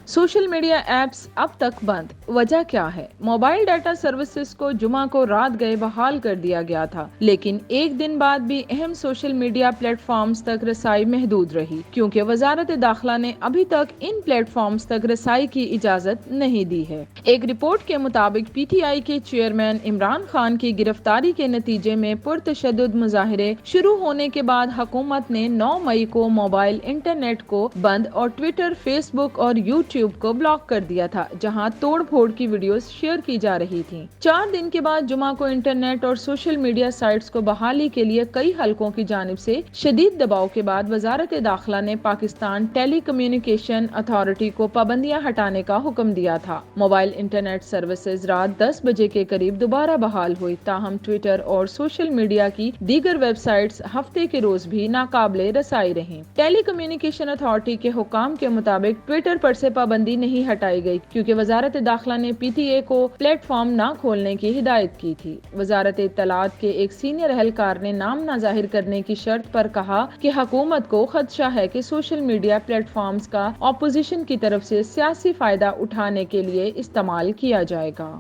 Social media apps اب تک بند، وجہ کیا ہے؟ موبائل ڈیٹا سروسز کو جمعہ کو رات گئے بحال کر دیا گیا تھا، لیکن ایک دن بعد بھی اہم سوشل میڈیا پلیٹ فارمز تک رسائی محدود رہی، کیونکہ وزارت داخلہ نے ابھی تک ان پلیٹ فارمز تک رسائی کی اجازت نہیں دی ہے۔ ایک رپورٹ کے مطابق پی ٹی آئی کے چیئرمین عمران خان کی گرفتاری کے نتیجے میں پرتشدد مظاہرے شروع ہونے کے بعد حکومت نے 9 مئی کو موبائل انٹرنیٹ کو بند اور ٹویٹر، فیس بک اور یوٹیوب کو بلاک کر دیا تھا، جہاں توڑ پھوڑ کی ویڈیوز شیئر کی جا رہی تھیں۔ 4 دن کے بعد جمعہ کو انٹرنیٹ اور سوشل میڈیا سائٹس کو بحالی کے لیے کئی حلقوں کی جانب سے شدید دباؤ کے بعد وزارت داخلہ نے پاکستان ٹیلی کمیونیکیشن اتھارٹی کو پابندیاں ہٹانے کا حکم دیا تھا۔ موبائل انٹرنیٹ سروسز رات 10 بجے کے قریب دوبارہ بحال ہوئی، تاہم ٹویٹر اور سوشل میڈیا کی دیگر ویب سائٹس ہفتے کے روز بھی ناقابل رسائی رہیں۔ ٹیلی کمیونیکیشن اتھارٹی کے حکام کے مطابق ٹویٹر پر سے پابندی نہیں ہٹائی گئی، کیونکہ وزارت داخلہ نے پی ٹی اے کو پلیٹ فارم نہ کھولنے کی ہدایت کی تھی۔ وزارت اطلاعات کے ایک سینئر اہلکار نے نام نہ ظاہر کرنے کی شرط پر کہا کہ حکومت کو خدشہ ہے کہ سوشل میڈیا پلیٹ فارمز کا اپوزیشن کی طرف سے سیاسی فائدہ اٹھانے کے لیے استعمال کیا جائے گا۔